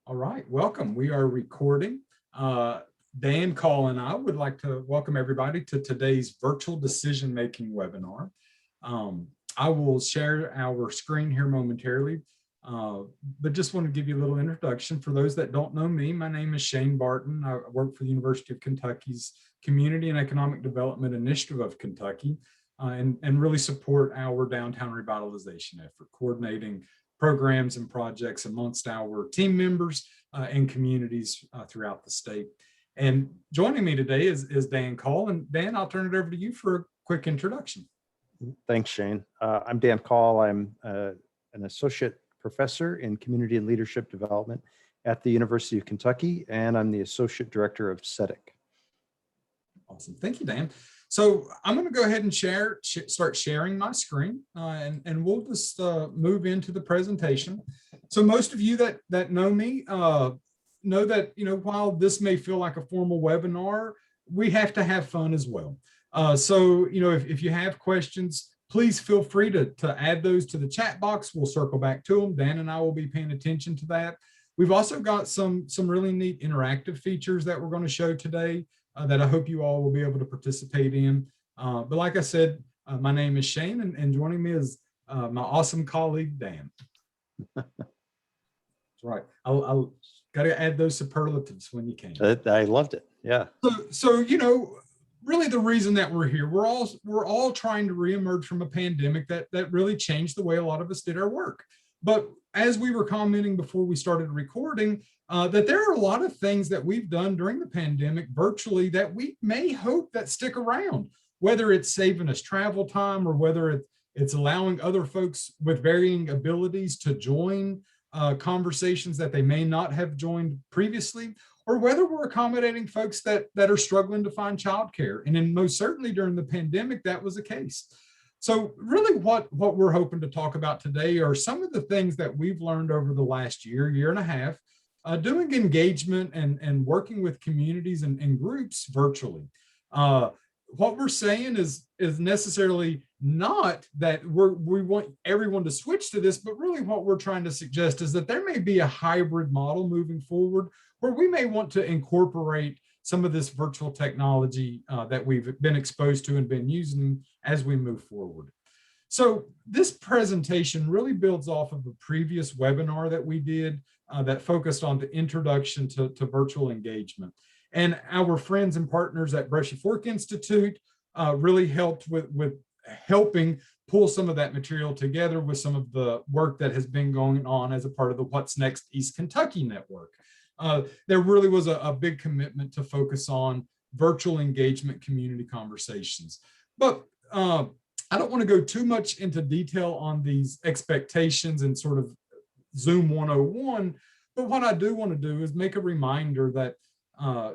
All right, welcome. We are recording. Dan, Kahl, and I would like to welcome everybody to today's virtual decision-making webinar. I will share our screen here momentarily, but just want to give you a little introduction. For those that don't know me, my name is Shane Barton. I work for the University of Kentucky's Community and Economic Development Initiative of Kentucky, and really support our downtown revitalization effort, coordinating programs and projects amongst our team members and communities throughout the state. And joining me today is Dan Kahl. And Dan, I'll turn it over to you for a quick introduction. Thanks, Shane. I'm Dan Kahl. I'm an associate professor in community and leadership development at the University of Kentucky, and I'm the associate director of CEDIK. Awesome. Thank you, Dan. So I'm going to go ahead and start sharing my screen, and we'll just move into the presentation. So most of you that know me know that, while this may feel like a formal webinar, we have to have fun as well. So, if you have questions, please feel free to add those to the chat box. We'll circle back to them. Dan and I will be paying attention to that. We've also got some really neat interactive features that we're going to show today that I hope you all will be able to participate in. But like I said, my name is Shane, and joining me is my awesome colleague, Dan. That's right. I'll got to add those superlatives when you can. I loved it. Yeah. So really the reason that we're here, we're all trying to reemerge from a pandemic that really changed the way a lot of us did our work. But as we were commenting before we started recording, that there are a lot of things that we've done during the pandemic virtually that we may hope that stick around, whether it's saving us travel time or whether it's allowing other folks with varying abilities to join conversations that they may not have joined previously, or whether we're accommodating folks that are struggling to find childcare. And then most certainly during the pandemic, that was the case. So really what we're hoping to talk about today are some of the things that we've learned over the last year and a half, doing engagement and working with communities and groups virtually. What we're saying is necessarily not that we want everyone to switch to this, but really what we're trying to suggest is that there may be a hybrid model moving forward where we may want to incorporate some of this virtual technology that we've been exposed to and been using as we move forward. So this presentation really builds off of a previous webinar that we did that focused on the introduction to virtual engagement. And our friends and partners at Brushy Fork Institute really helped with helping pull some of that material together with some of the work that has been going on as a part of the What's Next East Kentucky network. There really was a big commitment to focus on virtual engagement community conversations. But I don't want to go too much into detail on these expectations and sort of Zoom 101, but what I do want to do is make a reminder that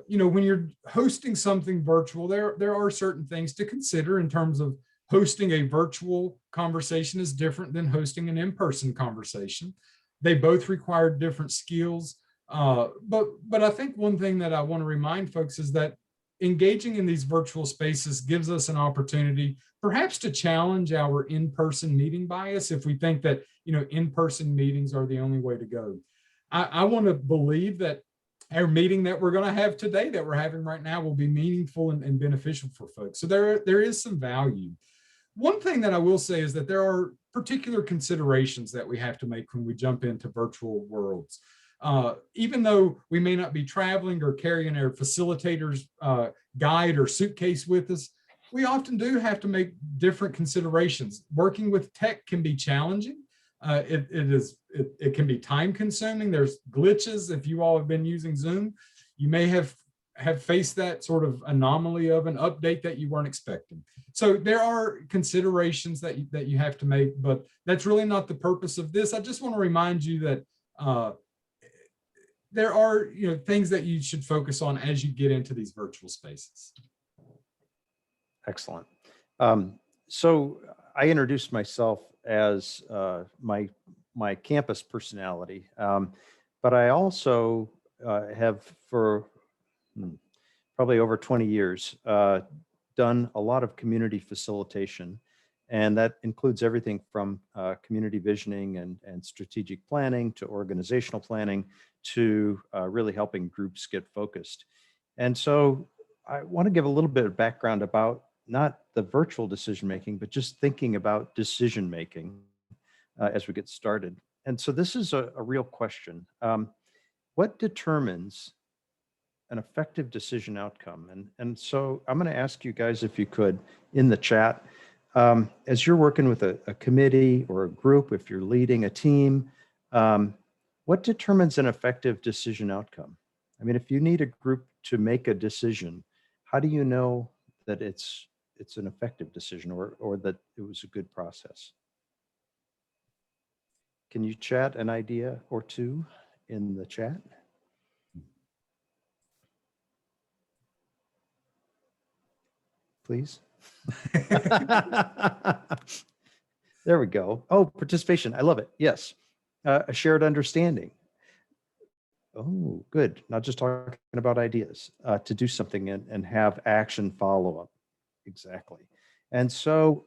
when you're hosting something virtual, there are certain things to consider in terms of hosting a virtual conversation is different than hosting an in-person conversation. They both require different skills. But I think one thing that I want to remind folks is that engaging in these virtual spaces gives us an opportunity perhaps to challenge our in-person meeting bias if we think that in-person meetings are the only way to go. I want to believe that our meeting that we're going to have today, that we're having right now, will be meaningful and beneficial for folks. So there is some value. One thing that I will say is that there are particular considerations that we have to make when we jump into virtual worlds. Even though we may not be traveling or carrying our facilitator's guide or suitcase with us, we often do have to make different considerations. Working with tech can be challenging. It can be time consuming. There's glitches. If you all have been using Zoom, you may have faced that sort of anomaly of an update that you weren't expecting. So there are considerations that you have to make, but that's really not the purpose of this. I just want to remind you that there are things that you should focus on as you get into these virtual spaces. Excellent. So I introduced myself as my campus personality, but I also have for probably over 20 years done a lot of community facilitation And that includes everything from community visioning and strategic planning to organizational planning to really helping groups get focused. And so I want to give a little bit of background about not the virtual decision making, but just thinking about decision making as we get started. And so this is a real question. What determines an effective decision outcome? And so I'm going to ask you guys, if you could, in the chat, as you're working with a committee or a group, if you're leading a team, what determines an effective decision outcome? I mean, if you need a group to make a decision, how do you know that it's an effective decision or that it was a good process? Can you chat an idea or two in the chat? Please. There we go. Oh, participation. I love it. Yes. A shared understanding. Oh, good. Not just talking about ideas, to do something and have action follow up. Exactly. And so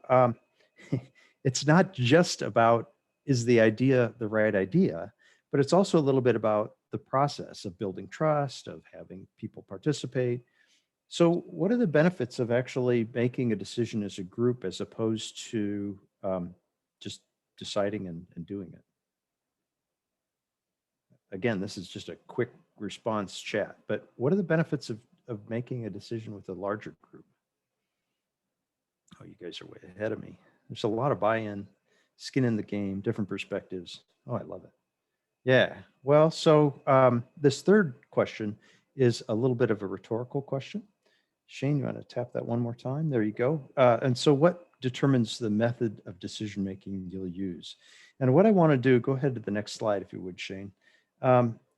it's not just about, is the idea the right idea, but it's also a little bit about the process of building trust, of having people participate. So what are the benefits of actually making a decision as a group as opposed to just deciding and doing it? Again, this is just a quick response chat, but what are the benefits of making a decision with a larger group? Oh, you guys are way ahead of me. There's a lot of buy-in, skin in the game, different perspectives. Oh, I love it. Yeah, well, so this third question is a little bit of a rhetorical question. Shane, you want to tap that one more time? There you go. And so what determines the method of decision-making you'll use? And what I want to do, go ahead to the next slide, if you would, Shane,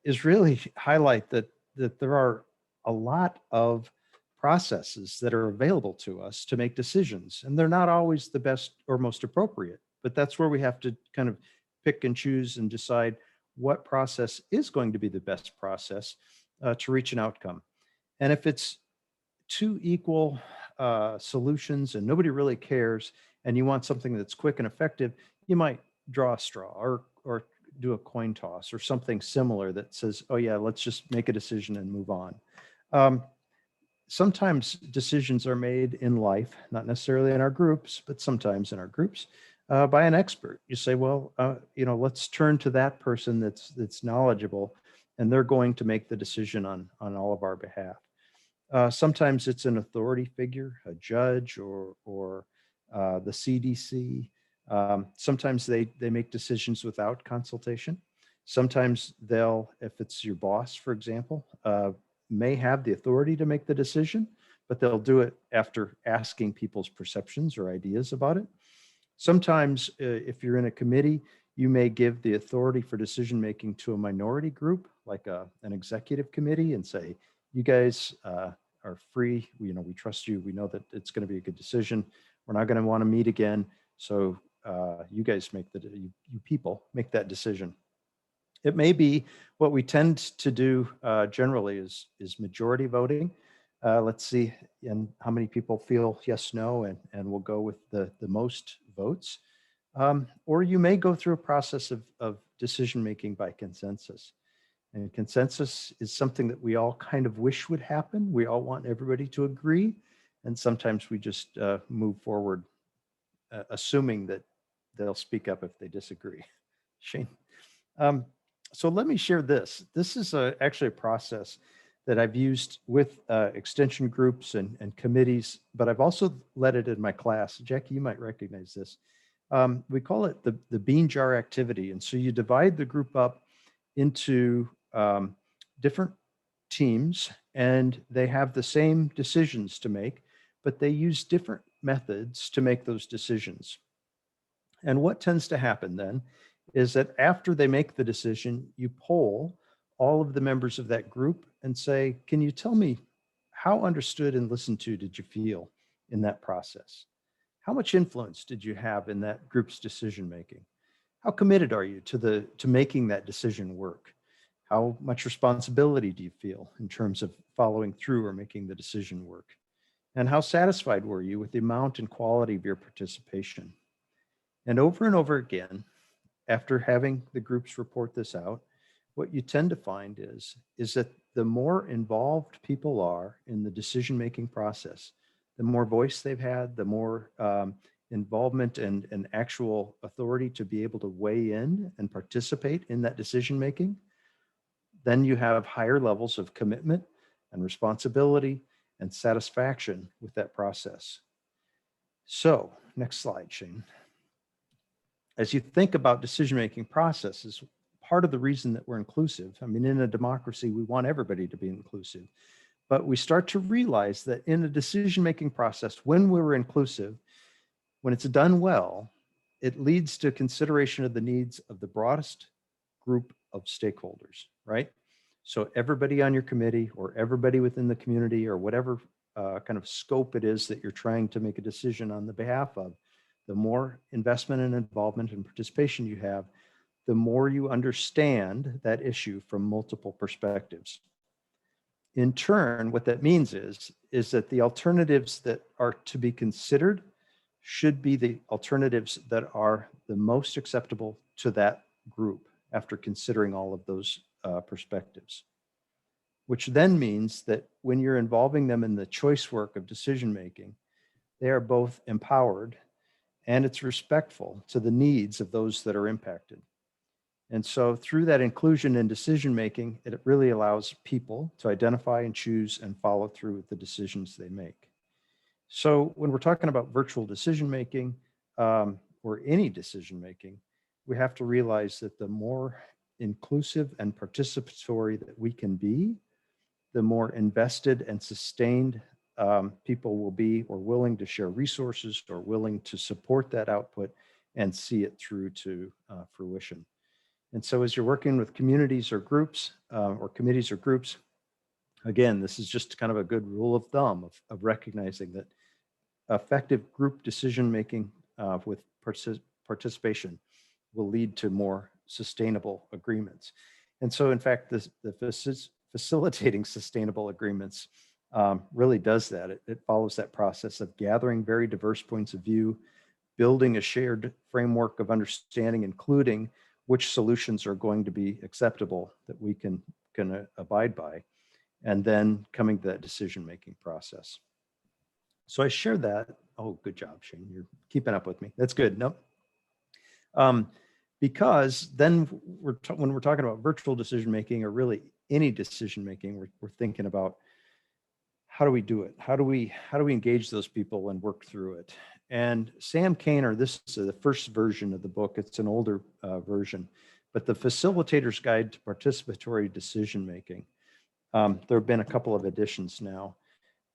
is really highlight that there are a lot of processes that are available to us to make decisions. And they're not always the best or most appropriate, but that's where we have to kind of pick and choose and decide what process is going to be the best process to reach an outcome. And if it's two equal solutions and nobody really cares, and you want something that's quick and effective, you might draw a straw or do a coin toss or something similar that says, oh yeah, let's just make a decision and move on. Sometimes decisions are made in life, not necessarily in our groups, but sometimes in our groups, by an expert. You say, well, let's turn to that person that's knowledgeable, and they're going to make the decision on all of our behalf. Sometimes it's an authority figure, a judge or the CDC. Sometimes they make decisions without consultation. Sometimes they'll, if it's your boss, for example, may have the authority to make the decision, but they'll do it after asking people's perceptions or ideas about it. Sometimes if you're in a committee, you may give the authority for decision-making to a minority group, like an executive committee, and say, you guys are free. We trust you. We know that it's going to be a good decision. We're not going to want to meet again. So you guys you people make that decision. It may be what we tend to do generally is majority voting. Let's see and how many people feel yes, no, and we'll go with the most votes. Or you may go through a process of decision-making by consensus. And consensus is something that we all kind of wish would happen. We all want everybody to agree. And sometimes we just move forward, assuming that they'll speak up if they disagree. Shane. So let me share this. This is actually a process that I've used with extension groups and committees, but I've also led it in my class. Jackie, you might recognize this. We call it the bean jar activity. And so you divide the group up into different teams, and they have the same decisions to make, but they use different methods to make those decisions. And what tends to happen then is that after they make the decision, you poll all of the members of that group and say, can you tell me how understood and listened to did you feel in that process? How much influence did you have in that group's decision making? How committed are you to making that decision work? How much responsibility do you feel in terms of following through or making the decision work? And how satisfied were you with the amount and quality of your participation? And over again, after having the groups report this out, what you tend to find is that the more involved people are in the decision-making process, the more voice they've had, the more involvement and actual authority to be able to weigh in and participate in that decision-making, then you have higher levels of commitment and responsibility and satisfaction with that process. So, next slide, Shane. As you think about decision-making processes, part of the reason that we're inclusive, I mean, in a democracy, we want everybody to be inclusive, but we start to realize that in a decision-making process, when we're inclusive, when it's done well, it leads to consideration of the needs of the broadest group of stakeholders, right? So everybody on your committee or everybody within the community or whatever kind of scope it is that you're trying to make a decision on the behalf of, the more investment and involvement and participation you have, the more you understand that issue from multiple perspectives. In turn, what that means is that the alternatives that are to be considered should be the alternatives that are the most acceptable to that group after considering all of those perspectives. Which then means that when you're involving them in the choice work of decision-making, they are both empowered and it's respectful to the needs of those that are impacted. And so through that inclusion in decision-making, it really allows people to identify and choose and follow through with the decisions they make. So when we're talking about virtual decision-making or any decision-making, we have to realize that the more inclusive and participatory that we can be, the more invested and sustained people will be or willing to share resources or willing to support that output and see it through to fruition. And so as you're working with communities or groups or committees or groups, again, this is just kind of a good rule of thumb of recognizing that effective group decision-making with participation will lead to more sustainable agreements. And so in fact, the facilitating sustainable agreements really does that. It follows that process of gathering very diverse points of view, building a shared framework of understanding, including which solutions are going to be acceptable that we can abide by, and then coming to that decision-making process. So I shared that. Oh, good job, Shane. You're keeping up with me. That's good. Nope. Because then when we're talking about virtual decision-making or really any decision-making, we're thinking about how do we do it? How do we engage those people and work through it? And Sam Kainer, this is the first version of the book. It's an older version, but the Facilitator's Guide to Participatory Decision-Making. There have been a couple of editions now.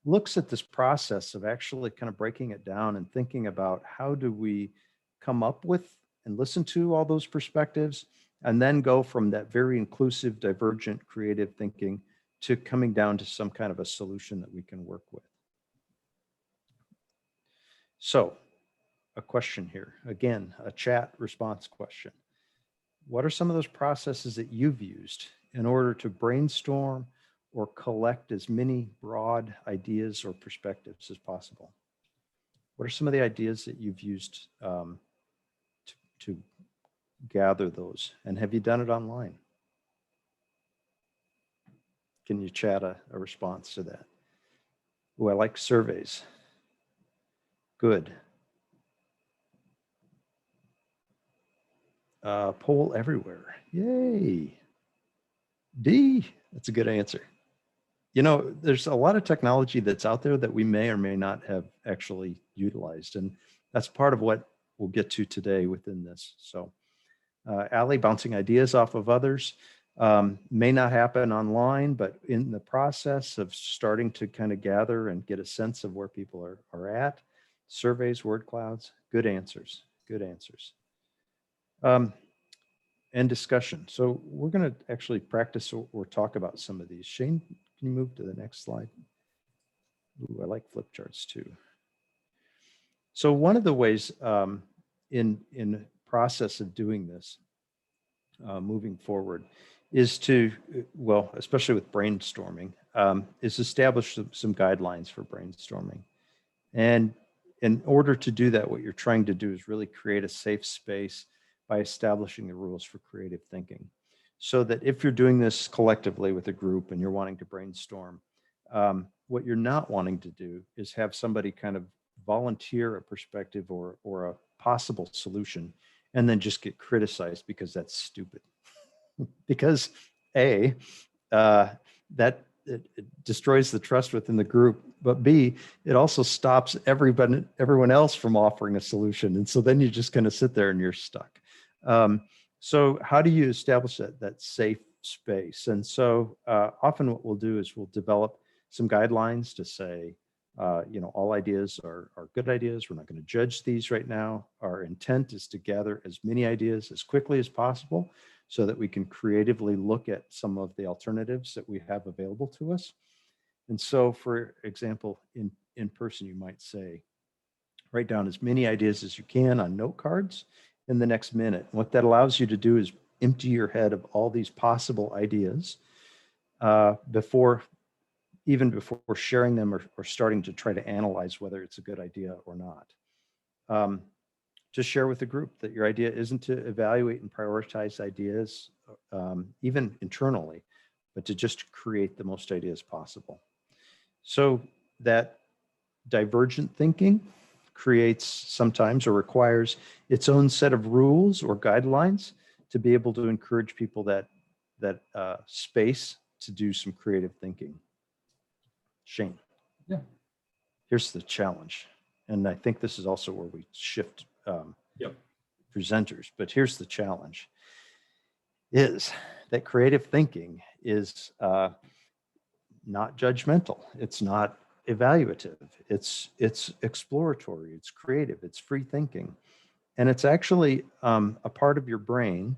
Looks at this process of actually kind of breaking it down and thinking about how do we come up with and listen to all those perspectives and then go from that very inclusive, divergent, creative thinking to coming down to some kind of a solution that we can work with. So a question here, again, a chat response question. What are some of those processes that you've used in order to brainstorm or collect as many broad ideas or perspectives as possible? What are some of the ideas that you've used to gather those? And have you done it online? Can you chat a response to that? Oh, I like surveys. Good. Poll everywhere. Yay. D, that's a good answer. You know, there's a lot of technology that's out there that we may or may not have actually utilized. And that's part of what we'll get to today within this. So Allie, bouncing ideas off of others may not happen online, but in the process of starting to kind of gather and get a sense of where people are at, surveys, word clouds, good answers, good answers. And discussion. So we're going to actually practice or talk about some of these. Shane, can you move to the next slide? Ooh, I like flip charts too. So one of the ways in process of doing this, moving forward, is to, well, especially with brainstorming, is establish some guidelines for brainstorming. And in order to do that, what you're trying to do is really create a safe space by establishing the rules for creative thinking. So that if you're doing this collectively with a group and you're wanting to brainstorm, what you're not wanting to do is have somebody kind of volunteer a perspective or a possible solution and then just get criticized because that's stupid. Because that it destroys the trust within the group, but B, it also stops everyone else from offering a solution. And so then you just kind of sit there and you're stuck. So how do you establish that safe space? And so often what we'll do is we'll develop some guidelines to say, all ideas are good ideas. We're not going to judge these right now. Our intent is to gather as many ideas as quickly as possible so that we can creatively look at some of the alternatives that we have available to us. And so, for example, in person, you might say, write down as many ideas as you can on note cards in the next minute. What that allows you to do is empty your head of all these possible ideas before sharing them or starting to try to analyze whether it's a good idea or not. Just share with the group that your idea isn't to evaluate and prioritize ideas, even internally, but to just create the most ideas possible. So that divergent thinking creates sometimes or requires its own set of rules or guidelines to be able to encourage people that space to do some creative thinking. Shane. Yeah. Here's the challenge. And I think this is also where we shift presenters, but here's the challenge, is that creative thinking is not judgmental. It's not evaluative. It's exploratory. It's creative. It's free thinking. And it's actually a part of your brain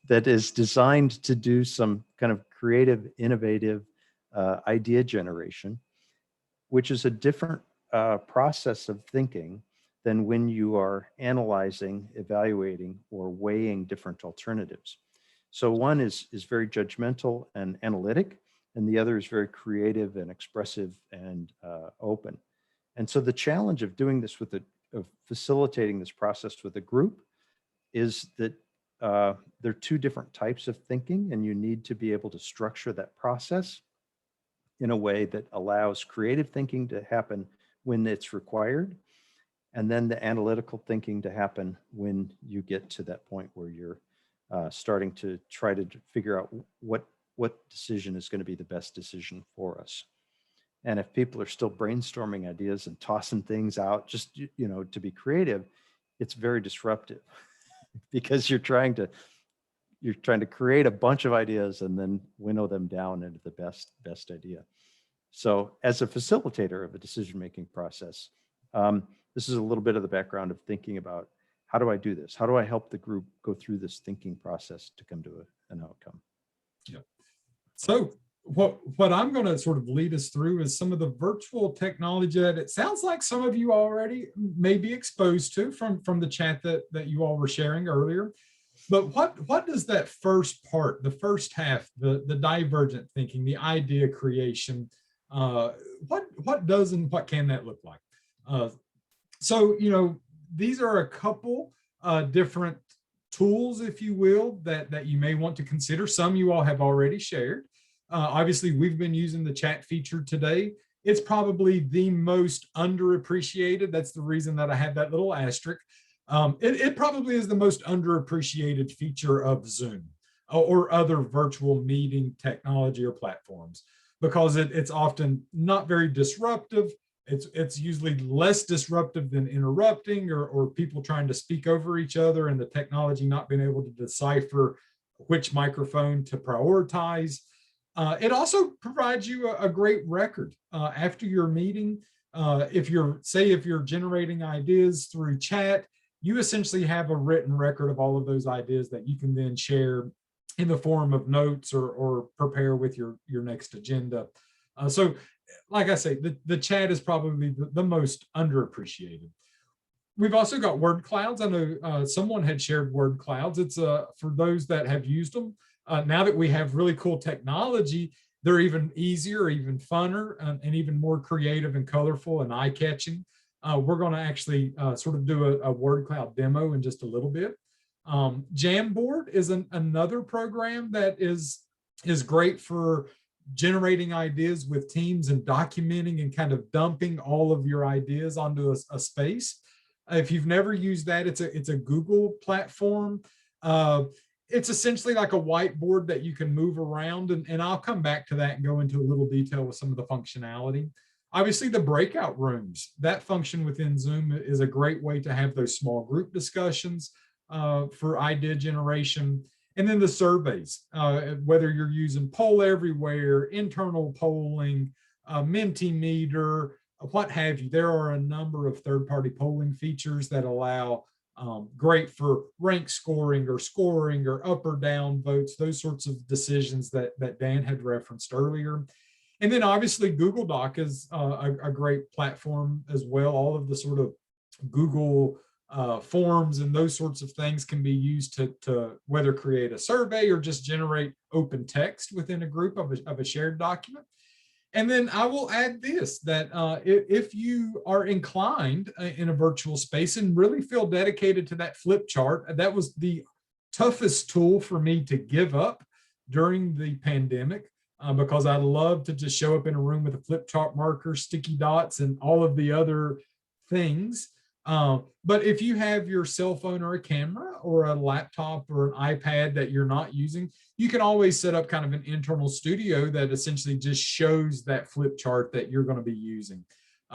that is designed to do some kind of creative, innovative idea generation, which is a different process of thinking than when you are analyzing, evaluating, or weighing different alternatives. So one is very judgmental and analytic, and the other is very creative and expressive and open. And so the challenge of doing this of facilitating this process with a group is that there are two different types of thinking, and you need to be able to structure that process in a way that allows creative thinking to happen when it's required, and then the analytical thinking to happen when you get to that point where you're starting to try to figure out what decision is going to be the best decision for us. And if people are still brainstorming ideas and tossing things out just to be creative, it's very disruptive because you're trying to create a bunch of ideas and then winnow them down into the best idea. So as a facilitator of a decision-making process, this is a little bit of the background of thinking about, how do I do this? How do I help the group go through this thinking process to come to an outcome? Yeah. So what I'm going to sort of lead us through is some of the virtual technology that it sounds like some of you already may be exposed to from the chat that you all were sharing earlier. But what does that first part, the first half, the divergent thinking, the idea creation, what does and what can that look like? So, these are a couple different tools, if you will, that you may want to consider. Some you all have already shared. Obviously, we've been using the chat feature today. It's probably the most underappreciated. That's the reason that I had that little asterisk. It probably is the most underappreciated feature of Zoom or other virtual meeting technology or platforms, because it's often not very disruptive. It's usually less disruptive than interrupting or people trying to speak over each other and the technology not being able to decipher which microphone to prioritize. It also provides you a great record after your meeting. If you're generating ideas through chat, you essentially have a written record of all of those ideas that you can then share in the form of notes or prepare with your next agenda. So like I say, the chat is probably the most underappreciated. We've also got word clouds. I know someone had shared word clouds. It's for those that have used them. Now that we have really cool technology, They're even easier, even funner, and even more creative and colorful and eye-catching. We're going to actually sort of do a word cloud demo in just a little bit. Jamboard is another program that is great for generating ideas with teams and documenting and kind of dumping all of your ideas onto a space. If you've never used that, it's a Google platform. It's essentially like a whiteboard that you can move around, and I'll come back to that and go into a little detail with some of the functionality. Obviously, the breakout rooms, that function within Zoom is a great way to have those small group discussions for idea generation. And then the surveys, whether you're using Poll Everywhere, internal polling, Mentimeter, what have you. There are a number of third-party polling features that allow great for rank scoring or up or down votes, those sorts of decisions that Dan had referenced earlier. And then obviously Google Doc is a great platform as well. All of the sort of Google forms and those sorts of things can be used to whether create a survey or just generate open text within a group of a shared document. And then I will add this, that if you are inclined in a virtual space and really feel dedicated to that flip chart, that was the toughest tool for me to give up during the pandemic because I love to just show up in a room with a flip chart marker, sticky dots, and all of the other things. But if you have your cell phone or a camera or a laptop or an iPad that you're not using, you can always set up kind of an internal studio that essentially just shows that flip chart that you're going to be using.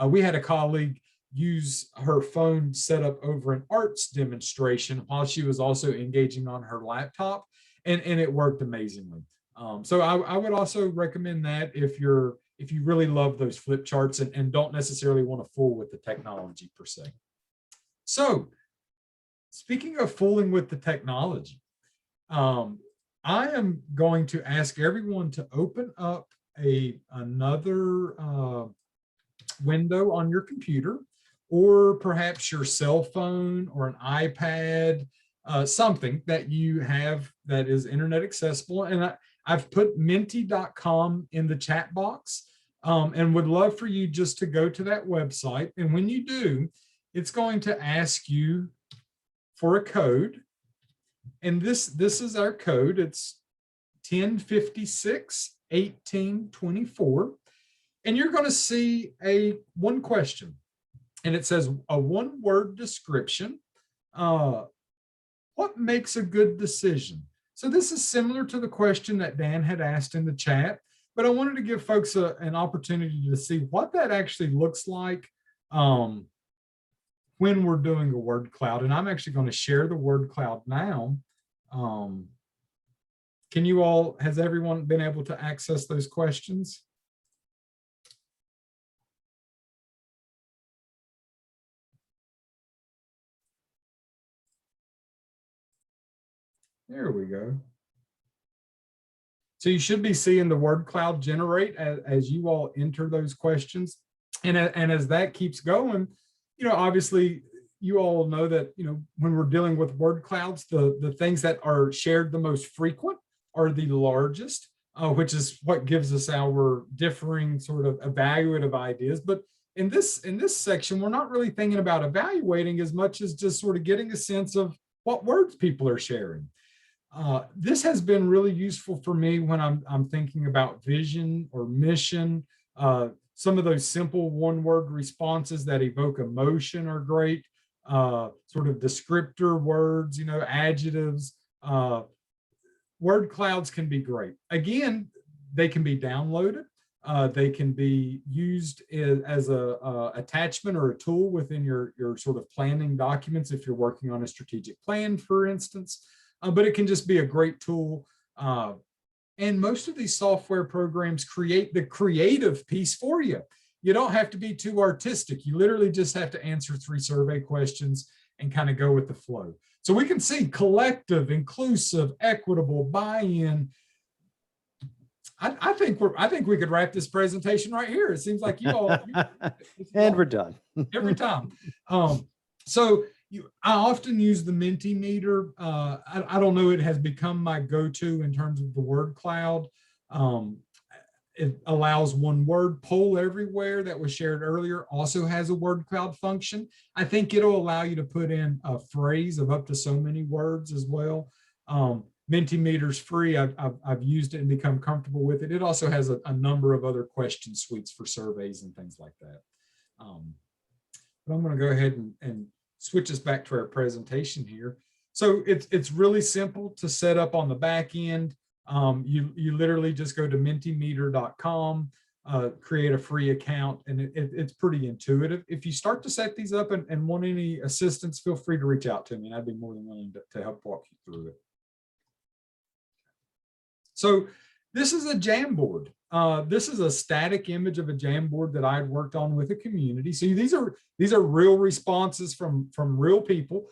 We had a colleague use her phone set up over an arts demonstration while she was also engaging on her laptop, and it worked amazingly. So I would also recommend that if you really love those flip charts and don't necessarily want to fool with the technology per se. So speaking of fooling with the technology, I am going to ask everyone to open up another window on your computer, or perhaps your cell phone or an iPad, something that you have that is internet accessible. And I've put menti.com in the chat box and would love for you just to go to that website. And when you do, it's going to ask you for a code. And this is our code. It's 1056-1824. And you're going to see one question. And it says a one-word description. What makes a good decision? So this is similar to the question that Dan had asked in the chat, but I wanted to give folks an opportunity to see what that actually looks like when we're doing a word cloud. And I'm actually going to share the word cloud now. Has everyone been able to access those questions? There we go. So you should be seeing the word cloud generate as you all enter those questions. And as that keeps going, obviously you all know that, when we're dealing with word clouds, the things that are shared the most frequent are the largest, which is what gives us our differing sort of evaluative ideas. But in this section, we're not really thinking about evaluating as much as just sort of getting a sense of what words people are sharing. This has been really useful for me when I'm thinking about vision or mission. Some of those simple one-word responses that evoke emotion are great. Sort of descriptor words, adjectives. Word clouds can be great. Again, they can be downloaded. They can be used as a attachment or a tool within your sort of planning documents if you're working on a strategic plan, for instance. But it can just be a great tool. And most of these software programs create the creative piece for you. You don't have to be too artistic. You literally just have to answer 3 survey questions and kind of go with the flow. So we can see collective, inclusive, equitable, buy-in. I think we could wrap this presentation right here. It seems like you all. And we're done. Every time. So I often use the Mentimeter. I don't know, it has become my go-to in terms of the word cloud. it allows one word poll everywhere that was shared earlier, also has a word cloud function. I think it'll allow you to put in a phrase of up to so many words as well. Mentimeter's free. I've used it and become comfortable with it. It also has a number of other question suites for surveys and things like that. But I'm going to go ahead and switch us back to our presentation here. So it's really simple to set up on the back end. You literally just go to mentimeter.com, create a free account, and it's pretty intuitive. If you start to set these up and want any assistance, feel free to reach out to me, and I'd be more than willing to help walk you through it. So this is a Jamboard. This is a static image of a Jamboard that I had worked on with a community. So these are real responses from real people.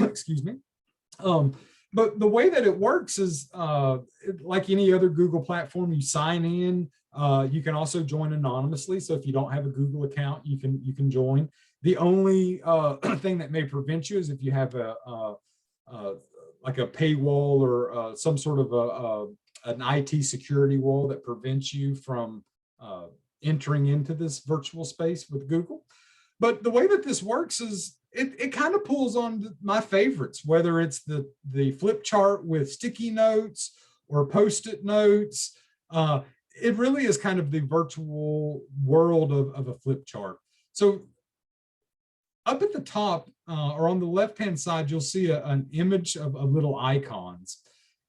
Excuse me. But the way that it works is like any other Google platform, you sign in. You can also join anonymously. So if you don't have a Google account, you can join. The only thing that may prevent you is if you have like a paywall or some sort of an IT security wall that prevents you from entering into this virtual space with Google. But the way that this works is it kind of pulls on my favorites, whether it's the flip chart with sticky notes or Post-it notes. It really is kind of the virtual world of a flip chart. So up at the top or on the left-hand side, you'll see an image of little icons.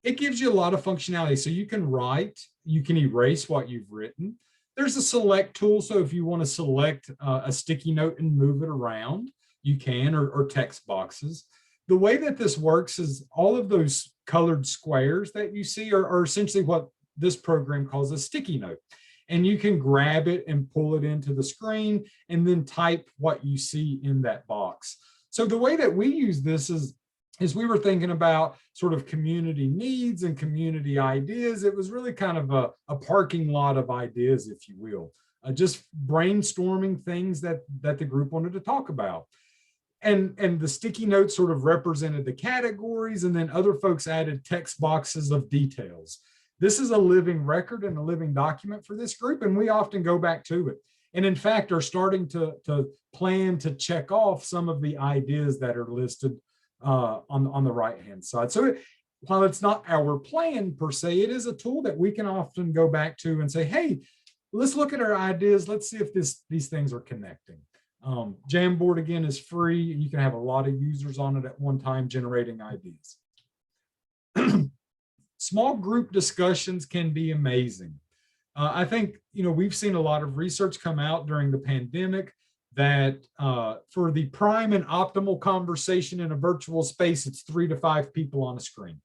It gives you a lot of functionality. So you can write, you can erase what you've written. There's a select tool. So if you want to select a sticky note and move it around, you can, or text boxes. The way that this works is all of those colored squares that you see are essentially what this program calls a sticky note. And you can grab it and pull it into the screen and then type what you see in that box. So the way that we use this is we were thinking about sort of community needs and community ideas. It was really kind of a parking lot of ideas, if you will, just brainstorming things that the group wanted to talk about. And the sticky notes sort of represented the categories, and then other folks added text boxes of details. This is a living record and a living document for this group, and we often go back to it. And in fact, are starting to plan to check off some of the ideas that are listed on the right-hand side. So while it's not our plan per se, it is a tool that we can often go back to and say, hey, let's look at our ideas. Let's see if these things are connecting. Jamboard, again, is free, and you can have a lot of users on it at one time generating ideas. Small group discussions can be amazing. I think, we've seen a lot of research come out during the pandemic that for the prime and optimal conversation in a virtual space, it's 3 to 5 people on a screen.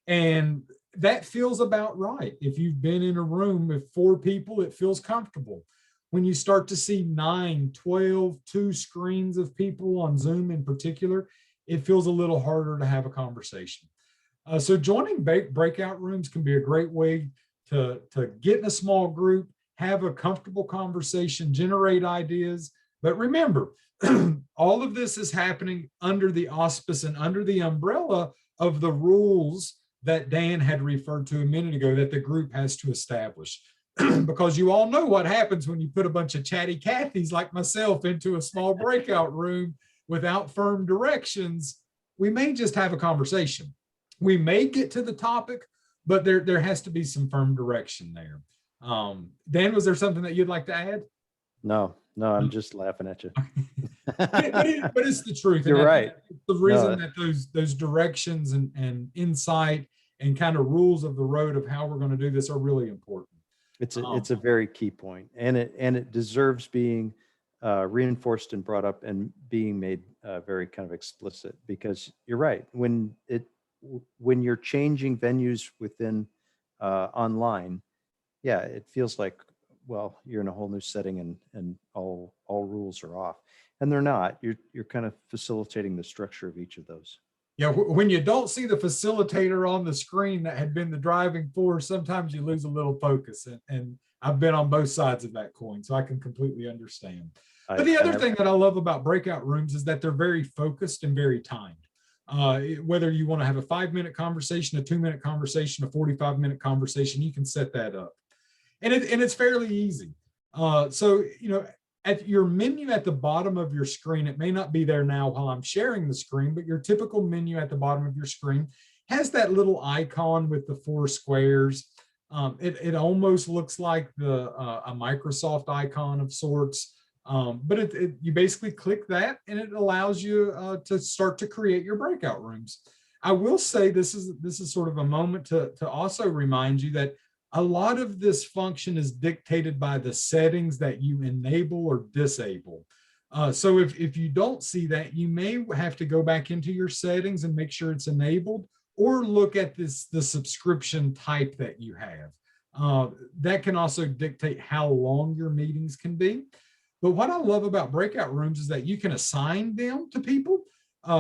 And that feels about right. If you've been in a room with 4 people, it feels comfortable. When you start to see 9, 12, 2 screens of people on Zoom in particular, it feels a little harder to have a conversation. So joining breakout rooms can be a great way to get in a small group, have a comfortable conversation, generate ideas. But remember, all of this is happening under the auspice and under the umbrella of the rules that Dan had referred to a minute ago that the group has to establish. Because you all know what happens when you put a bunch of chatty Cathys like myself into a small breakout room without firm directions. We may just have a conversation. We may get to the topic, but there has to be some firm direction there. Dan, was there something that you'd like to add? No, I'm just laughing at you. but it's the truth. You're right. The reason that those directions and insight and kind of rules of the road of how we're going to do this are really important. It's a very key point, and it deserves being reinforced and brought up and being made very kind of explicit, because you're right. When you're changing venues within online, yeah, it feels like, well, you're in a whole new setting and all rules are off, and they're not. You're kind of facilitating the structure of each of those. Yeah, when you don't see the facilitator on the screen that had been the driving force, sometimes you lose a little focus. And I've been on both sides of that coin, so I can completely understand. But the other thing that I love about breakout rooms is that they're very focused and very timed. Whether you want to have a 5-minute conversation, a 2-minute conversation, a 45-minute conversation, you can set that up. and it's fairly easy. So, at your menu at the bottom of your screen, it may not be there now while I'm sharing the screen, but your typical menu at the bottom of your screen has that little icon with the 4 squares. It almost looks like a Microsoft icon of sorts, but you basically click that and it allows you to start to create your breakout rooms. I will say this is sort of a moment to also remind you that a lot of this function is dictated by the settings that you enable or disable. So if you don't see that, you may have to go back into your settings and make sure it's enabled, or look at the subscription type that you have. That can also dictate how long your meetings can be. But what I love about breakout rooms is that you can assign them to people.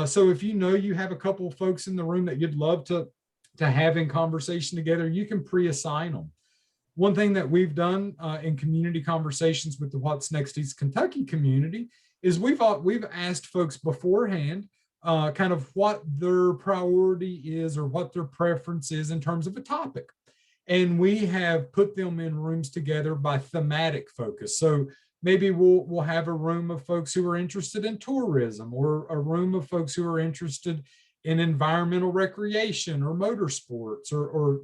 So if you have a couple of folks in the room that you'd love to have in conversation together, you can pre-assign them. One thing that we've done in community conversations with the What's Next East Kentucky community is we've asked folks beforehand kind of what their priority is or what their preference is in terms of a topic. And we have put them in rooms together by thematic focus. So maybe we'll have a room of folks who are interested in tourism, or a room of folks who are interested in environmental recreation or motorsports or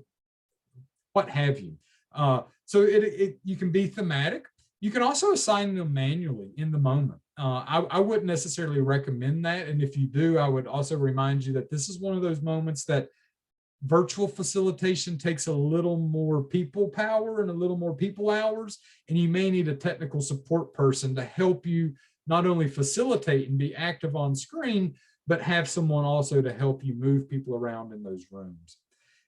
what have you. So you can be thematic. You can also assign them manually in the moment. I wouldn't necessarily recommend that. And if you do, I would also remind you that this is one of those moments that virtual facilitation takes a little more people power and a little more people hours, and you may need a technical support person to help you not only facilitate and be active on screen, but have someone also to help you move people around in those rooms.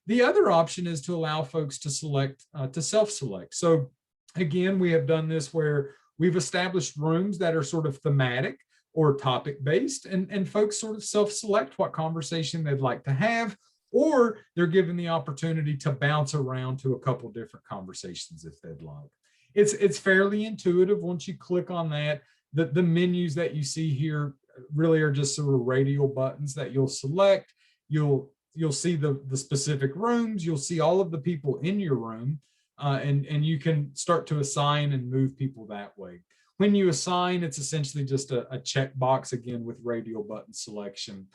The other option is to allow folks to self-select. So again, we have done this where we've established rooms that are sort of thematic or topic-based, and folks sort of self-select what conversation they'd like to have, or they're given the opportunity to bounce around to a couple different conversations if they'd like. It's fairly intuitive once you click on that. The menus that you see here really are just sort of radial buttons that you'll select. You'll see the specific rooms. You'll see all of the people in your room, and you can start to assign and move people that way. When you assign, it's essentially just a checkbox, again, with radial button selection.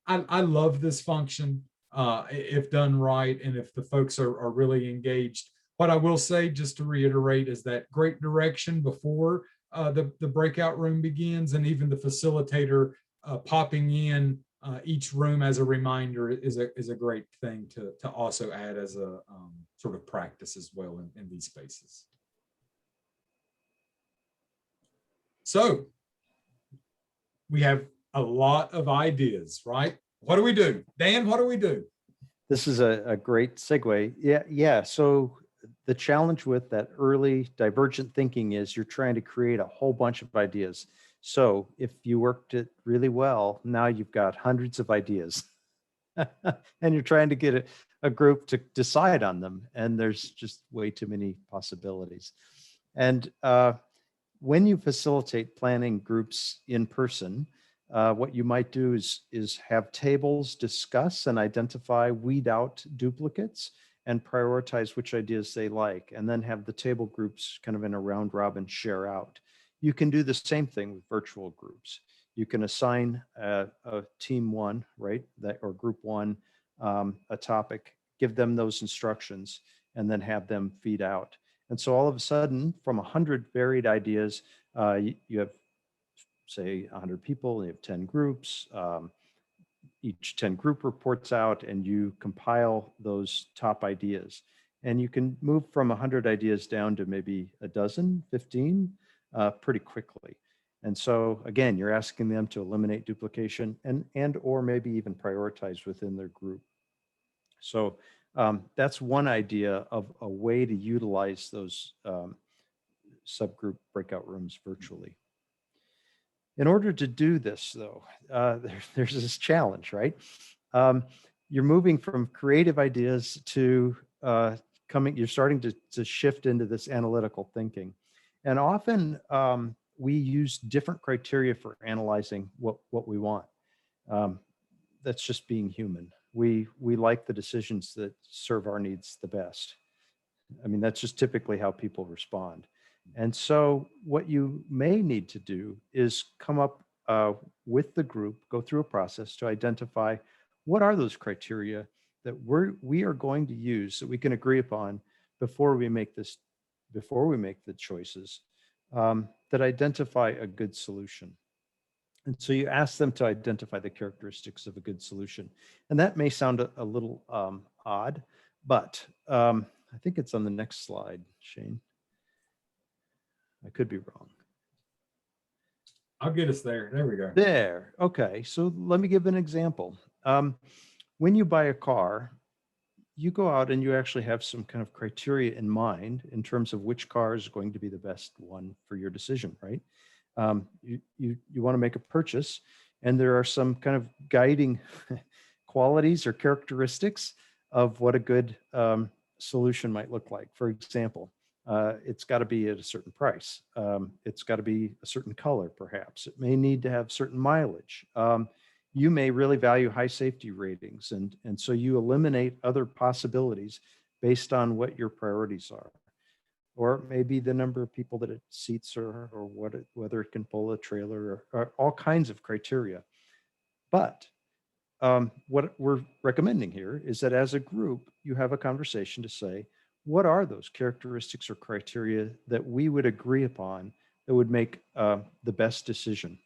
I love this function if done right, and if the folks are really engaged. What I will say, just to reiterate, is that great direction before the breakout room begins, and even the facilitator popping in each room as a reminder is a great thing to also add as a sort of practice as well in these spaces. So we have a lot of ideas, right? What do we do? Dan, what do we do? This is a great segue. Yeah. So the challenge with that early divergent thinking is you're trying to create a whole bunch of ideas. So if you worked it really well, now you've got hundreds of ideas and you're trying to get a group to decide on them. And there's just way too many possibilities. And when you facilitate planning groups in person, what you might do is have tables discuss and identify, weed out duplicates, and prioritize which ideas they like, and then have the table groups kind of in a round robin share out. You can do the same thing with virtual groups. You can assign a team one, right, or group one, a topic, give them those instructions, and then have them feed out. And so all of a sudden, from 100 varied ideas, you have, say, 100 people, you have 10 groups. Each 10 group reports out, and you compile those top ideas. And you can move from 100 ideas down to maybe a dozen, 15, pretty quickly. And so again, you're asking them to eliminate duplication and or maybe even prioritize within their group. So that's one idea of a way to utilize those subgroup breakout rooms virtually. In order to do this, though, there's this challenge, right? You're moving from creative ideas to you're starting to shift into this analytical thinking. And often we use different criteria for analyzing what we want. That's just being human. We like the decisions that serve our needs the best. I mean, that's just typically how people respond. And so what you may need to do is come up with the group, go through a process to identify what are those criteria that we are going to use that we can agree upon before we make the choices that identify a good solution. And so you ask them to identify the characteristics of a good solution. And that may sound a little odd, but I think it's on the next slide, Shane. I could be wrong. I'll get us there. There we go. There. Okay. So let me give an example. When you buy a car, you go out and you actually have some kind of criteria in mind in terms of which car is going to be the best one for your decision, right? You want to make a purchase, and there are some kind of guiding qualities or characteristics of what a good solution might look like. For example, it's got to be at a certain price. It's got to be a certain color, perhaps. It may need to have certain mileage. You may really value high safety ratings, and so you eliminate other possibilities based on what your priorities are. Or maybe the number of people that it seats, or whether it can pull a trailer, or all kinds of criteria. But what we're recommending here is that as a group, you have a conversation to say, what are those characteristics or criteria that we would agree upon that would make the best decision?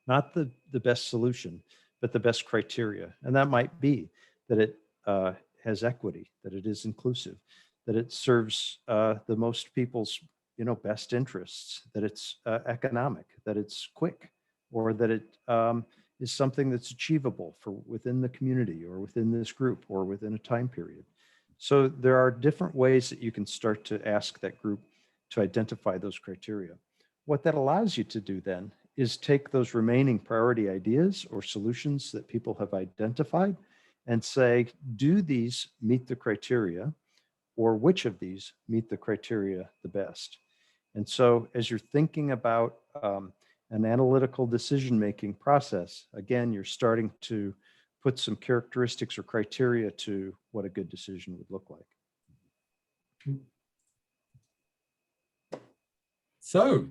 Not the best solution, but the best criteria. And that might be that it has equity, that it is inclusive, that it serves the most people's best interests, that it's economic, that it's quick, or that it is something that's achievable for within the community or within this group or within a time period. So there are different ways that you can start to ask that group to identify those criteria. What that allows you to do then is take those remaining priority ideas or solutions that people have identified and say, do these meet the criteria, or which of these meet the criteria the best? And so as you're thinking about an analytical decision-making process, again, you're starting to put some characteristics or criteria to what a good decision would look like. So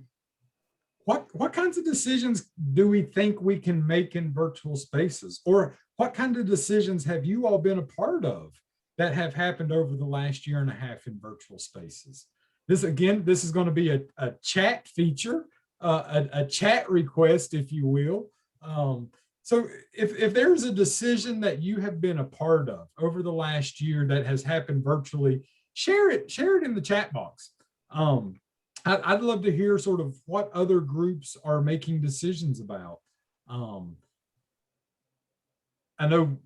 what kinds of decisions do we think we can make in virtual spaces? Or what kind of decisions have you all been a part of that have happened over the last year and a half in virtual spaces? This is going to be a chat feature, a chat request, if you will. So if there's a decision that you have been a part of over the last year that has happened virtually, share it in the chat box. I'd love to hear sort of what other groups are making decisions about. I know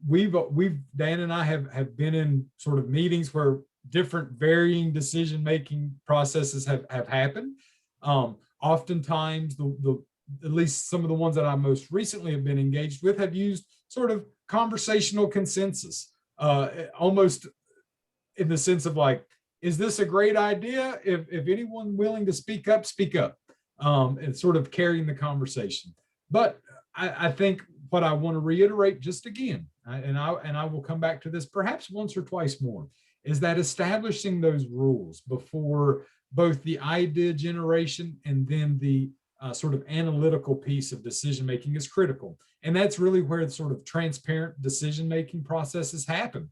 Dan and I have been in sort of meetings where different varying decision-making processes have happened. Oftentimes, at least some of the ones that I most recently have been engaged with have used sort of conversational consensus, almost in the sense of like, is this a great idea? If anyone willing to speak up, and sort of carrying the conversation. But I think what I want to reiterate just again, and I will come back to this perhaps once or twice more, is that establishing those rules before both the idea generation and then the sort of analytical piece of decision making is critical. And that's really where the sort of transparent decision making processes happen,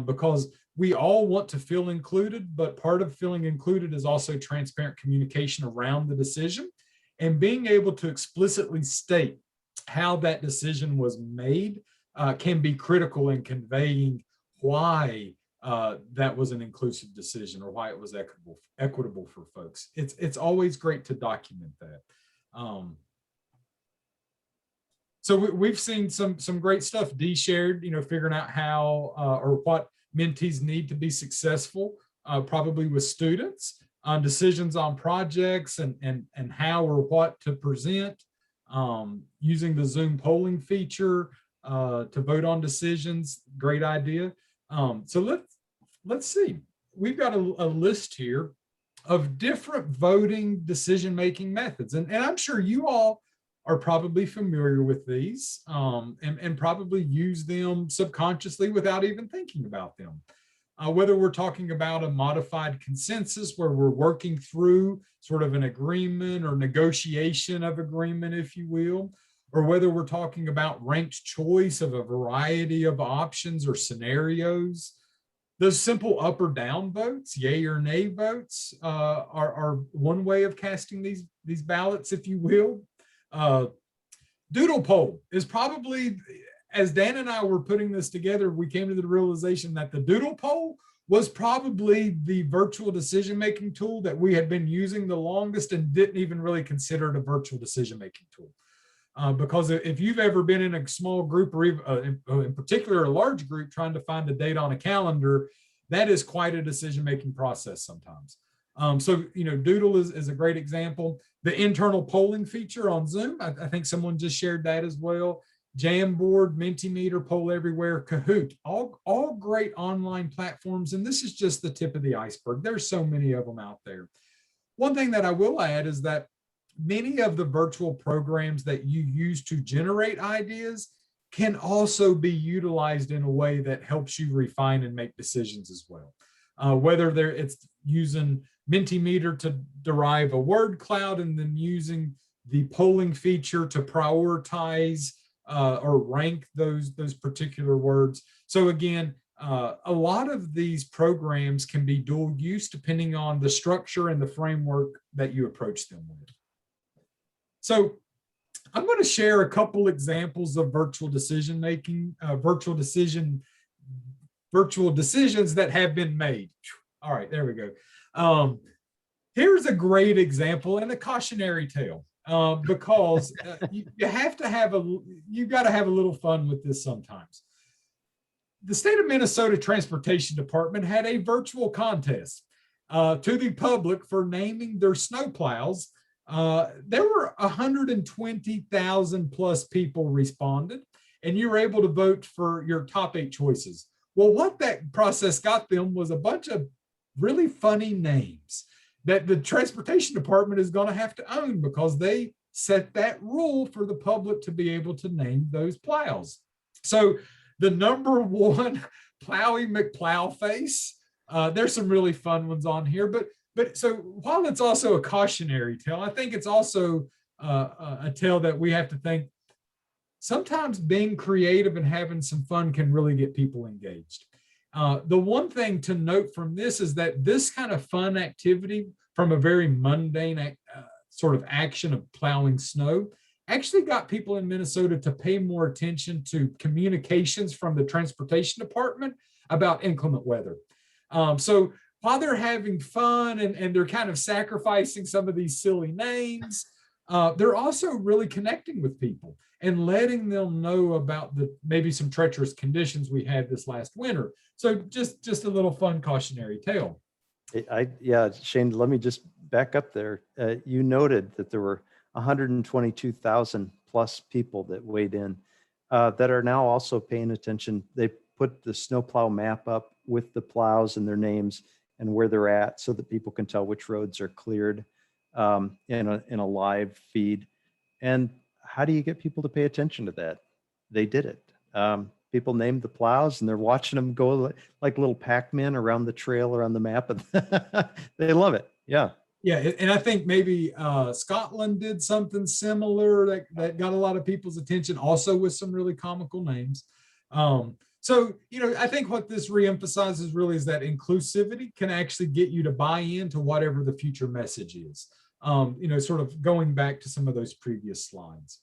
because we all want to feel included, but part of feeling included is also transparent communication around the decision and being able to explicitly state how that decision was made can be critical in conveying why that was an inclusive decision or why it was equitable for folks. It's always great to document that. So we've seen some great stuff. Dee shared, figuring out how or what mentees need to be successful, probably with students, decisions on projects and how or what to present, using the Zoom polling feature to vote on decisions. Great idea. So let's see. We've got a list here of different voting decision-making methods. And I'm sure you all are probably familiar with these and probably use them subconsciously without even thinking about them. whether we're talking about a modified consensus where we're working through sort of an agreement or negotiation of agreement, if you will, or whether we're talking about ranked choice of a variety of options or scenarios. Those simple up or down votes, yay or nay votes, are one way of casting these ballots, if you will. Doodle poll is probably, as Dan and I were putting this together, we came to the realization that the doodle poll was probably the virtual decision-making tool that we had been using the longest and didn't even really consider it a virtual decision-making tool. Because if you've ever been in a small group or even, in particular a large group trying to find a date on a calendar, that is quite a decision-making process sometimes. So, Doodle is a great example. The internal polling feature on Zoom, I think someone just shared that as well. Jamboard, Mentimeter, Poll Everywhere, Kahoot, all great online platforms. And this is just the tip of the iceberg. There's so many of them out there. One thing that I will add is that many of the virtual programs that you use to generate ideas can also be utilized in a way that helps you refine and make decisions as well. Whether it's using Mentimeter to derive a word cloud and then using the polling feature to prioritize or rank those particular words. So again, a lot of these programs can be dual use depending on the structure and the framework that you approach them with. So I'm going to share a couple examples of virtual decision making, virtual decisions that have been made. All right, there we go. Here's a great example and a cautionary tale, because you have to have you've got to have a little fun with this sometimes. The state of Minnesota Transportation Department had a virtual contest to the public for naming their snowplows. There were 120,000 plus people responded, and you were able to vote for your top 8 choices. Well, what that process got them was a bunch of really funny names that the transportation department is going to have to own, because they set that rule for the public to be able to name those plows. So the number one, Plowy McPlowface. There's some really fun ones on here, but so while it's also a cautionary tale, I think it's also a tale that we have to think sometimes being creative and having some fun can really get people engaged. The one thing to note from this is that this kind of fun activity from a very mundane sort of action of plowing snow actually got people in Minnesota to pay more attention to communications from the transportation department about inclement weather. So while they're having fun and they're kind of sacrificing some of these silly names, they're also really connecting with people and letting them know about maybe some treacherous conditions we had this last winter. So just a little fun cautionary tale. Yeah, Shane, let me just back up there. You noted that there were 122,000 plus people that weighed in that are now also paying attention. They put the snowplow map up with the plows and their names and where they're at so that people can tell which roads are cleared in a live feed. And how do you get people to pay attention to that? They did it. People named the plows and they're watching them go like little Pac-Man around the trail or on the map. And they love it. Yeah. Yeah, and I think maybe Scotland did something similar that got a lot of people's attention, also with some really comical names. So, I think what this reemphasizes really is that inclusivity can actually get you to buy into whatever the future message is, sort of going back to some of those previous slides.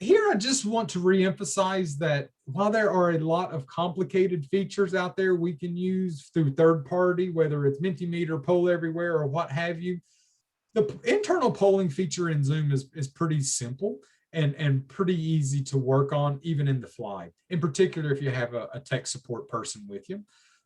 Here, I just want to reemphasize that while there are a lot of complicated features out there we can use through third party, whether it's Mentimeter, Poll Everywhere, or what have you, the internal polling feature in Zoom is pretty simple and pretty easy to work on, even in the fly, in particular if you have a tech support person with you.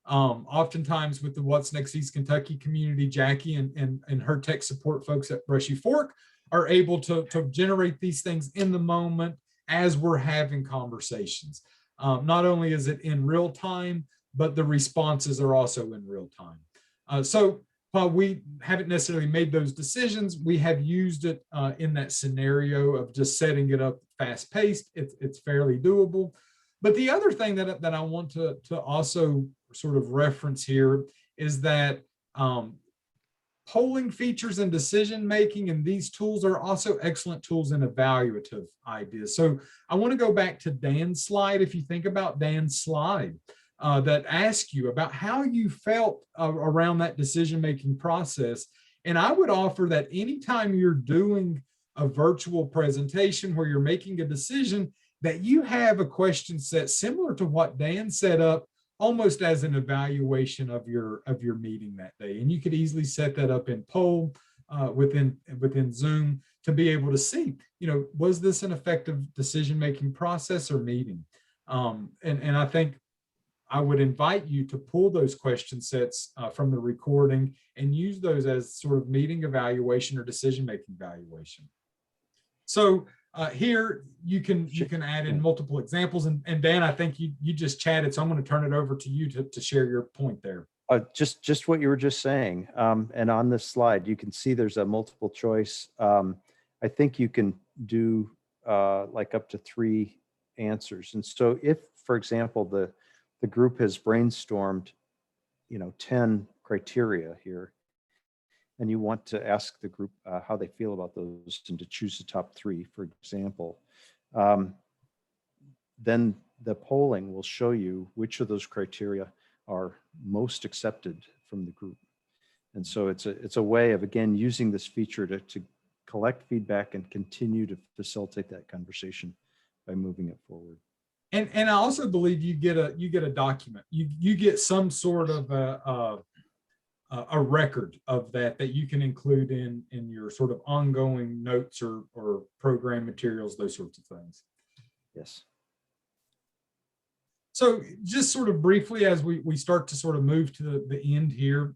Oftentimes with the What's Next East Kentucky community, Jackie and her tech support folks at Brushy Fork are able to generate these things in the moment as we're having conversations. Not only is it in real time, but the responses are also in real time. So while we haven't necessarily made those decisions, we have used it in that scenario of just setting it up fast paced. It's fairly doable. But the other thing that I want to also sort of reference here is that polling features and decision making and these tools are also excellent tools in evaluative ideas. So I want to go back to Dan's slide. If you think about Dan's slide that asked you about how you felt around that decision making process, and I would offer that anytime you're doing a virtual presentation where you're making a decision, that you have a question set similar to what Dan set up, almost as an evaluation of your meeting that day. And you could easily set that up in poll within Zoom to be able to see, was this an effective decision-making process or meeting? And I think I would invite you to pull those question sets from the recording and use those as sort of meeting evaluation or decision-making evaluation. So here you can add in multiple examples, and Dan, I think you just chatted, so I'm going to turn it over to you to share your point there. Just what you were just saying, and on this slide you can see there's a multiple choice. I think you can do like up to 3 answers, and so if, for example, the group has brainstormed 10 criteria here, and you want to ask the group how they feel about those and to choose the top 3, for example, then the polling will show you which of those criteria are most accepted from the group. And so it's a way of, again, using this feature to collect feedback and continue to facilitate that conversation by moving it forward. And I also believe you get a document. You get some sort of a record of that you can include in your sort of ongoing notes or program materials, those sorts of things. Yes. So just sort of briefly, as we start to sort of move to the end here,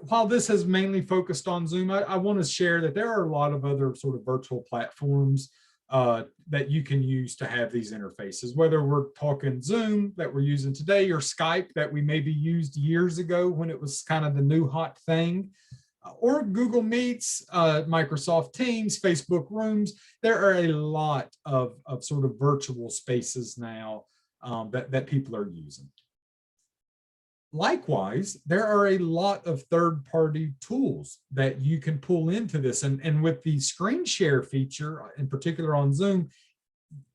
while this has mainly focused on Zoom, I want to share that there are a lot of other sort of virtual platforms that you can use to have these interfaces, whether we're talking Zoom that we're using today or Skype that we maybe used years ago when it was kind of the new hot thing, or Google Meets, Microsoft Teams, Facebook Rooms. There are a lot of sort of virtual spaces now that people are using. Likewise, there are a lot of third-party tools that you can pull into this. And with the screen share feature, in particular on Zoom,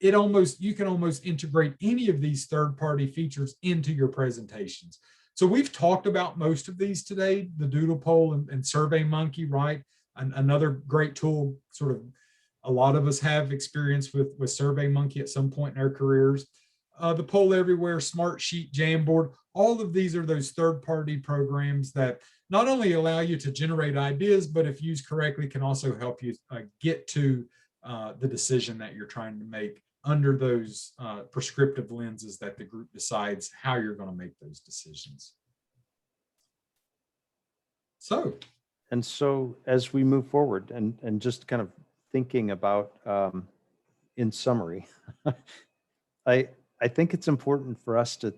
you can almost integrate any of these third-party features into your presentations. So we've talked about most of these today, the Doodle Poll and SurveyMonkey, right? Another great tool, sort of a lot of us have experience with SurveyMonkey at some point in our careers. The Poll Everywhere, Smartsheet, Jamboard, all of these are those third-party programs that not only allow you to generate ideas, but if used correctly, can also help you get to the decision that you're trying to make under those prescriptive lenses that the group decides how you're going to make those decisions. So as we move forward and just kind of thinking about, in summary, I think it's important for us to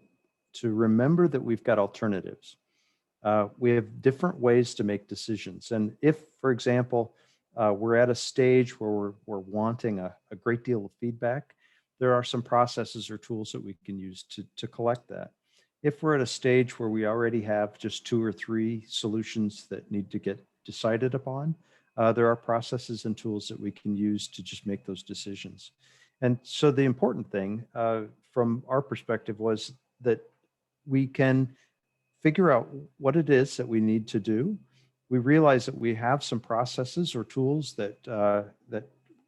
remember that we've got alternatives. We have different ways to make decisions. And if, for example, we're at a stage where we're wanting a great deal of feedback, there are some processes or tools that we can use to collect that. If we're at a stage where we already have just 2 or 3 solutions that need to get decided upon, there are processes and tools that we can use to just make those decisions. And so the important thing from our perspective was that we can figure out what it is that we need to do. We realize that we have some processes or tools that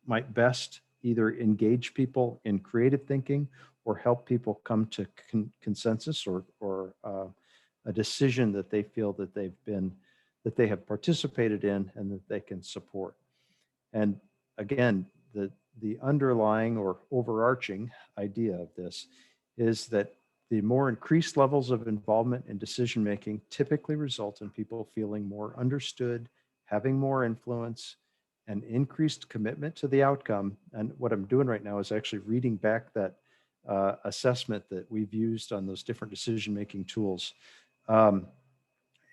might best either engage people in creative thinking or help people come to consensus or a decision that they feel that they have participated in and that they can support. And again, the underlying or overarching idea of this is that the more increased levels of involvement in decision-making typically result in people feeling more understood, having more influence, and increased commitment to the outcome. And what I'm doing right now is actually reading back that assessment that we've used on those different decision-making tools, and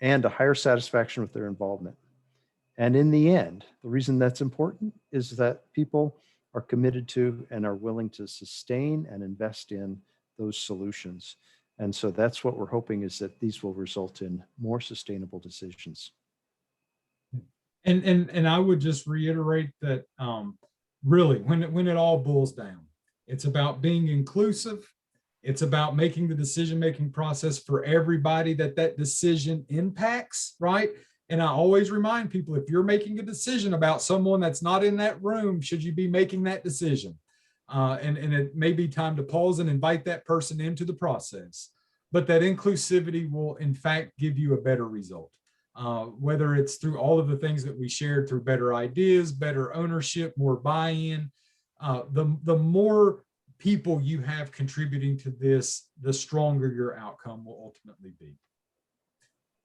a higher satisfaction with their involvement. And in the end, the reason that's important is that people are committed to and are willing to sustain and invest in those solutions. And so that's what we're hoping, is that these will result in more sustainable decisions. And I would just reiterate that really, when it all boils down, it's about being inclusive. It's about making the decision-making process for everybody that decision impacts, right? And I always remind people, if you're making a decision about someone that's not in that room, should you be making that decision? And it may be time to pause and invite that person into the process. But that inclusivity will, in fact, give you a better result. Whether it's through all of the things that we shared, through better ideas, better ownership, more buy-in, the more people you have contributing to this, the stronger your outcome will ultimately be.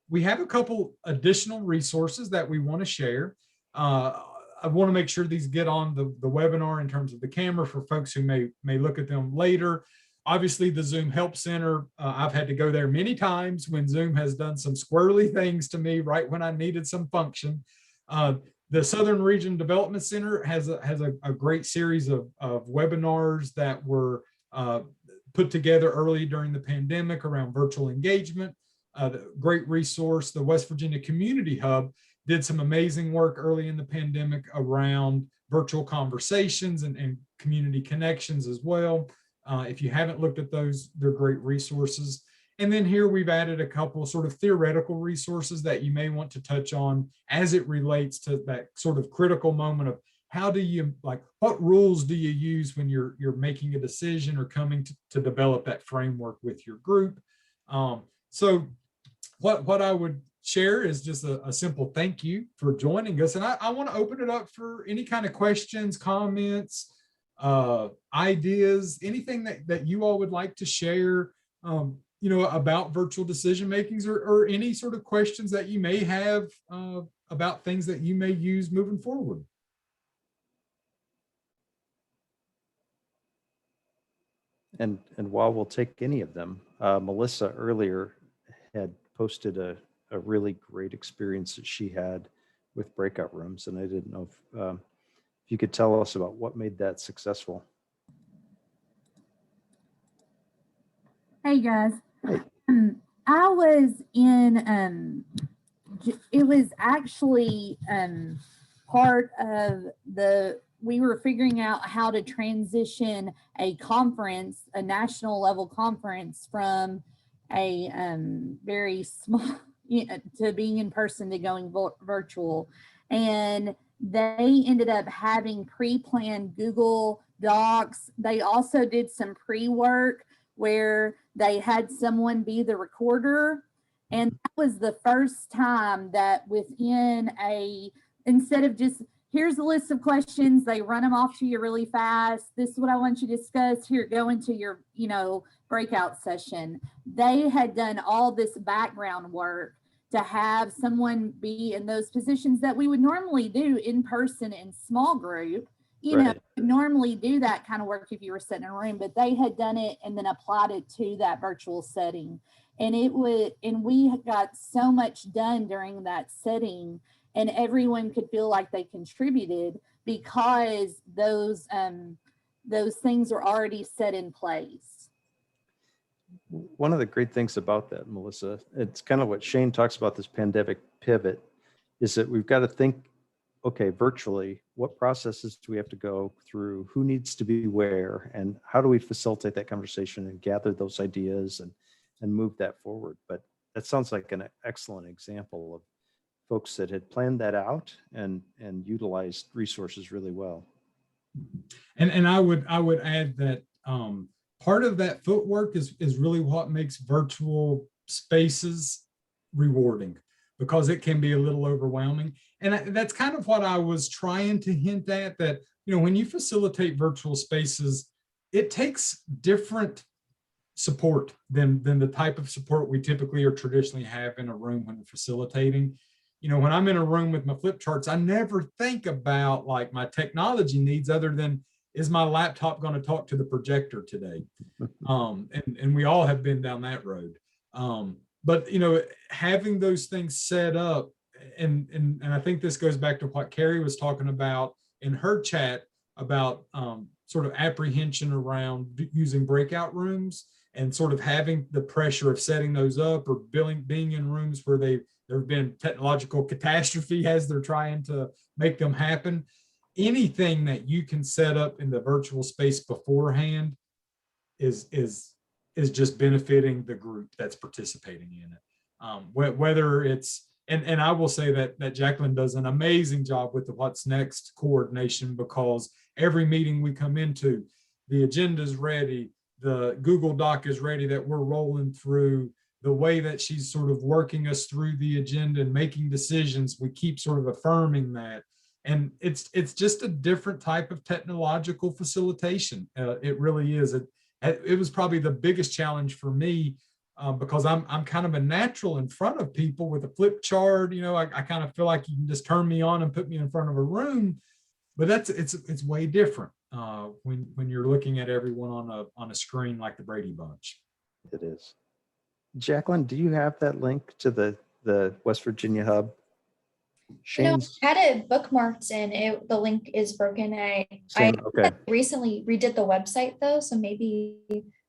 We have a couple additional resources that we want to share. I want to make sure these get on the webinar in terms of the camera for folks who may look at them later. Obviously, the Zoom Help Center, I've had to go there many times when Zoom has done some squirrely things to me right when I needed some function. The Southern Region Development Center has a great series of webinars that were put together early during the pandemic around virtual engagement. Great resource. The West Virginia Community Hub did some amazing work early in the pandemic around virtual conversations and community connections as well. If you haven't looked at those, they're great resources. And then here we've added a couple sort of theoretical resources that you may want to touch on as it relates to that sort of critical moment of how do you, like, what rules do you use when you're making a decision or coming to develop that framework with your group. So what I would share is just a simple thank you for joining us. And I want to open it up for any kind of questions, comments, ideas, anything that you all would like to share, about virtual decision makings, or any sort of questions that you may have about things that you may use moving forward. And while we'll take any of them, Melissa earlier had posted a really great experience that she had with Breakout Rooms, and I didn't know if you could tell us about what made that successful. Hey guys. Hey. I was in it was actually part of we were figuring out how to transition a conference, a national level conference, from a very small to being in person to going virtual. And they ended up having pre-planned Google Docs. They also did some pre-work where they had someone be the recorder. And that was the first time that instead of just, here's a list of questions, they run them off to you really fast. This is what I want you to discuss. Here, go into your, breakout session. They had done all this background work to have someone be in those positions that we would normally do in person in small group. Normally do that kind of work if you were sitting in a room, but they had done it and then applied it to that virtual setting. And we got so much done during that setting, and everyone could feel like they contributed because those things are already set in place. One of the great things about that, Melissa, it's kind of what Shane talks about, this pandemic pivot, is that we've got to think, okay, virtually, what processes do we have to go through? Who needs to be where? And how do we facilitate that conversation and gather those ideas and move that forward? But that sounds like an excellent example of folks that had planned that out and utilized resources really well. And I would add that part of that footwork is really what makes virtual spaces rewarding, because it can be a little overwhelming. And that's kind of what I was trying to hint at, that, when you facilitate virtual spaces, it takes different support than the type of support we typically or traditionally have in a room when we're facilitating. When I'm in a room with my flip charts, I never think about like my technology needs, other than, is my laptop going to talk to the projector today? And we all have been down that road. But having those things set up, and I think this goes back to what Carrie was talking about in her chat about sort of apprehension around using breakout rooms. and sort of having the pressure of setting those up or being in rooms where there have been technological catastrophe as they're trying to make them happen. Anything that you can set up in the virtual space beforehand is just benefiting the group that's participating in it. Whether it's, and I will say that Jacqueline does an amazing job with the what's next coordination, because every meeting we come into, the agenda is ready, the Google Doc is ready that we're rolling through. The way that she's sort of working us through the agenda and making decisions, we keep sort of affirming that. And it's just a different type of technological facilitation. It really is. It was probably the biggest challenge for me, because I'm kind of a natural in front of people with a flip chart. I kind of feel like you can just turn me on and put me in front of a room, but it's way different when you're looking at everyone on a screen like the Brady Bunch. It is. Jacqueline, do you have that link to the West Virginia hub? Shane's I had it bookmarked and the link is broken. I okay. recently redid the website though, so maybe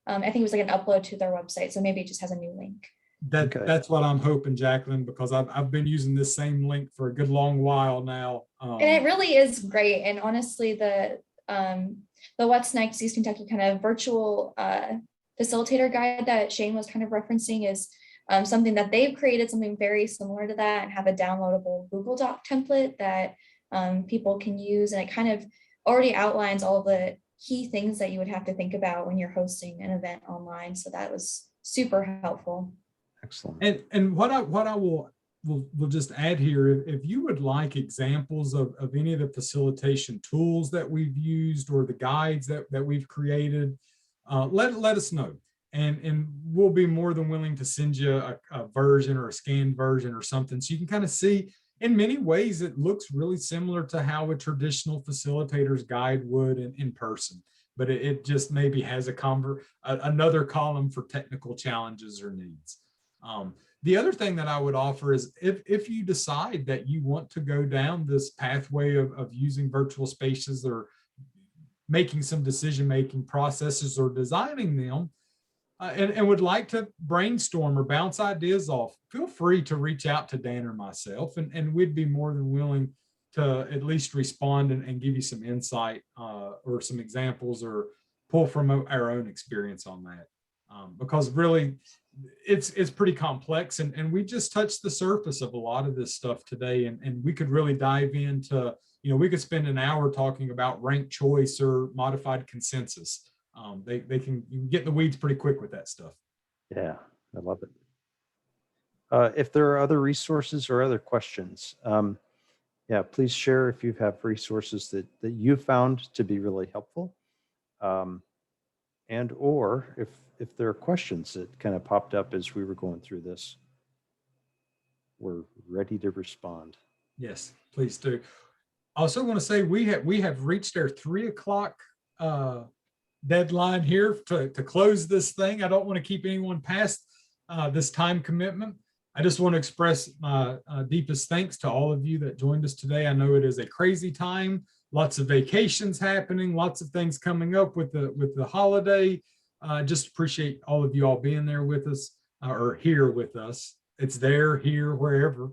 I think it was like an upload to their website, so maybe it just has a new link. That's what I'm hoping, Jacqueline, because I've been using this same link for a good long while now. And it really is great. And honestly, the What's Next East Kentucky kind of virtual facilitator guide that Shane was kind of referencing is something that they've created, something very similar to that, and have a downloadable Google Doc template that people can use. And it kind of already outlines all the key things that you would have to think about when you're hosting an event online. So that was super helpful. Excellent. And what I will just add here, if you would like examples of any of the facilitation tools that we've used or the guides that we've created, let us know. And we'll be more than willing to send you a version or a scanned version or something, so you can kind of see. In many ways, it looks really similar to how a traditional facilitator's guide would in person, but it just maybe has another column for technical challenges or needs. The other thing that I would offer is if you decide that you want to go down this pathway of using virtual spaces or making some decision-making processes or designing them, and would like to brainstorm or bounce ideas off, feel free to reach out to Dan or myself, and we'd be more than willing to at least respond and give you some insight or some examples or pull from our own experience on that. Because really, it's pretty complex, and we just touched the surface of a lot of this stuff today, and we could really dive into, we could spend an hour talking about ranked choice or modified consensus. You can get in the weeds pretty quick with that stuff. Yeah, I love it. If there are other resources or other questions, yeah, please share if you have resources that you found to be really helpful. And or if there are questions that kind of popped up as we were going through this, we're ready to respond. Yes, please do. I also want to say we have reached our 3 o'clock deadline here to close this thing. I don't want to keep anyone past this time commitment. I just want to express my deepest thanks to all of you that joined us today. I know it is a crazy time, lots of vacations happening, lots of things coming up with the holiday. Just appreciate all of you all being there with us or here with us. It's there, here, wherever.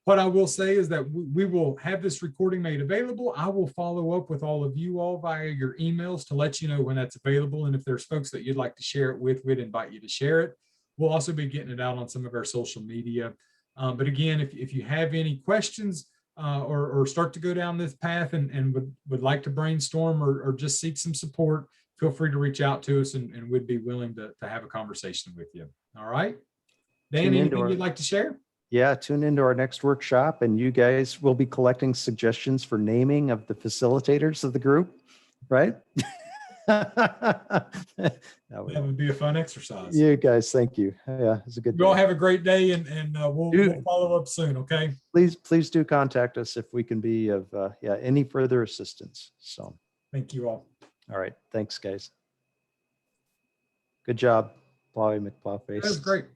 What I will say is that we will have this recording made available. I will follow up with all of you all via your emails to let you know when that's available. And if there's folks that you'd like to share it with, we'd invite you to share it. We'll also be getting it out on some of our social media. But again, if you have any questions or start to go down this path and would like to brainstorm or just seek some support, feel free to reach out to us and we'd be willing to have a conversation with you. All right. Dan, anything you'd like to share? Yeah, tune into our next workshop, and you guys will be collecting suggestions for naming of the facilitators of the group, right? That would be a fun exercise. You guys, thank you. Yeah, it's a good You all day. have a great day, and we'll follow up soon, okay? Please do contact us if we can be of any further assistance. So thank you all. All right, thanks, guys. Good job, Plowy McPlowface. That was great.